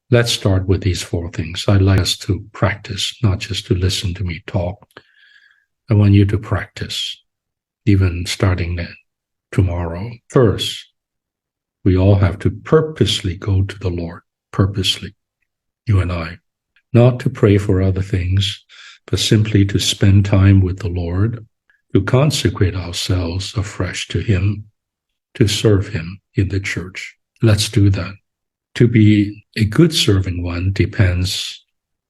Let's start with these 4 things. I'd like us to practice, not just to listen to me talk. I want you to practice, even starting tomorrow. First, we all have to purposely go to the Lord, purposely, you and I, not to pray for other things, but simply to spend time with the Lord, to consecrate ourselves afresh to Him, to serve Him in the church. Let's do that. To be a good serving one depends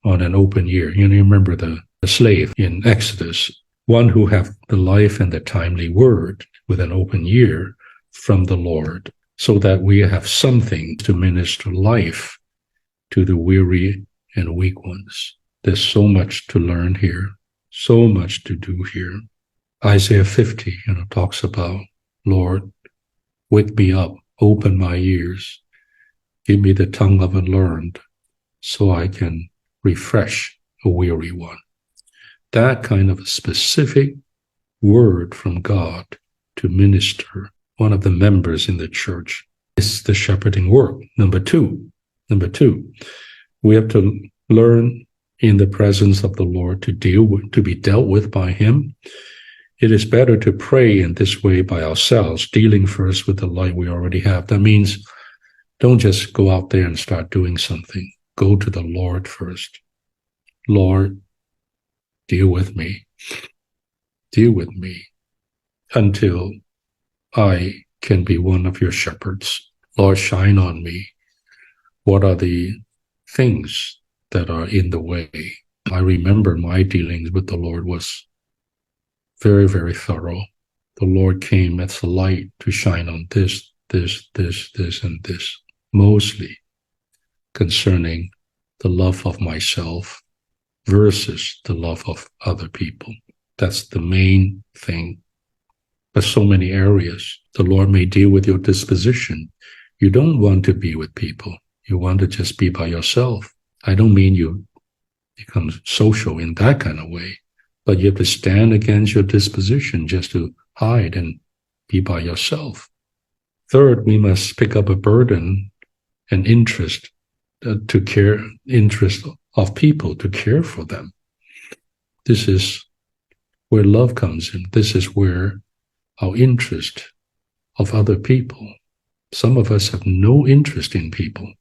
on an open ear. You remember the slave in Exodus, one who have the life and the timely word with an open ear from the Lord, so that we have something to minister life to the weary and weak ones. There's so much to learn here, so much to do here. Isaiah 50, talks about, Lord, wake me up, open my ears, give me the tongue of the learned, so I can refresh a weary one. That kind of a specific word from God to minister one of the members in the church is the shepherding work. Number two, we have to learn in the presence of the Lord to be dealt with by Him. It is better to pray in this way by ourselves, dealing first with the light we already have. That means don't just go out there and start doing something. Go to the Lord first. Lord, deal with me. Deal with me until I can be one of your shepherds. Lord, shine on me. What are the things that are in the way? I remember my dealings with the Lord was very, very thorough. The Lord came as the light to shine on this, and this, mostly concerning the love of myself versus the love of other people. That's the main thing. But so many areas, the Lord may deal with your disposition. You don't want to be with people. You want to just be by yourself. I don't mean you become social in that kind of way, but you have to stand against your disposition just to hide and be by yourself. Third, we must pick up a burden and interest of people, to care for them. This is where love comes in. This is where our interest of other people. Some of us have no interest in people.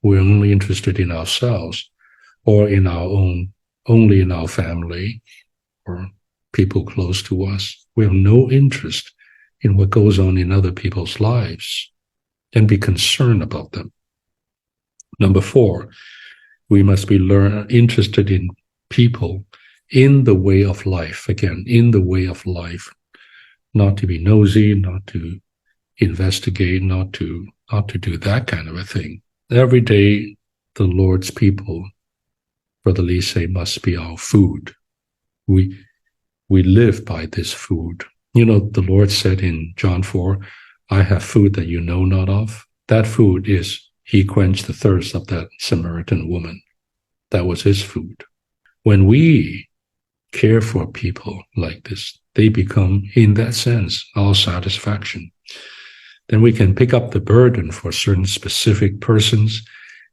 We're only interested in ourselves, or in our own, only in our family or people close to us. We have no interest in what goes on in other people's lives and be concerned about them. Number 4, we must be interested in people in the way of life. Again, in the way of life, not to be nosy, not to investigate, not to do that kind of a thing. Every day, the Lord's people, Brother Lee say, must be our food. We live by this food. The Lord said in John 4, I have food that you know not of. That food is, He quenched the thirst of that Samaritan woman. That was His food. When we care for people like this, they become, in that sense, our satisfaction. Then we can pick up the burden for certain specific persons,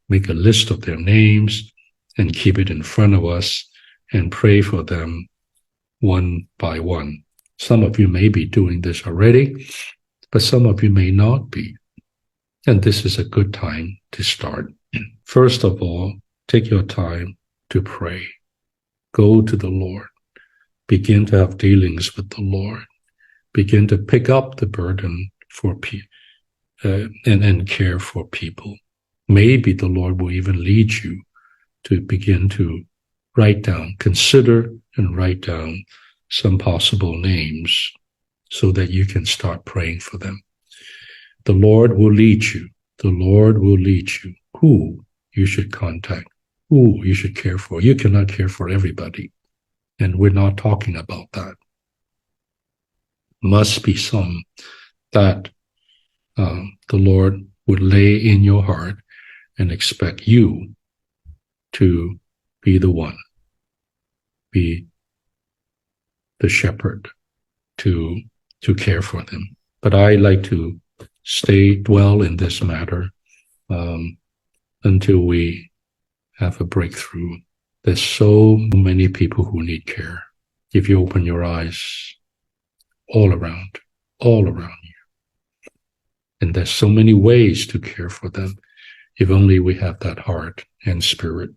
make a list of their names, and keep it in front of us and pray for them one by one. Some of you may be doing this already, but some of you may not be. And this is a good time to start. First of all, take your time to pray. Go to the Lord. Begin to have dealings with the Lord. Begin to pick up the burden for people and care for people. Maybe the Lord will even lead you to begin to consider and write down some possible names so that you can start praying for them. The Lord will lead you. The Lord will lead you who you should contact, who you should care for. You cannot care for everybody, and we're not talking about that. Must be some that the Lord would lay in your heart and expect you to be the one, be the shepherd to care for them. But I like to dwell in this matter until we have a breakthrough. There's so many people who need care. If you open your eyes, all around you. And there's so many ways to care for them. If only we have that heart and spirit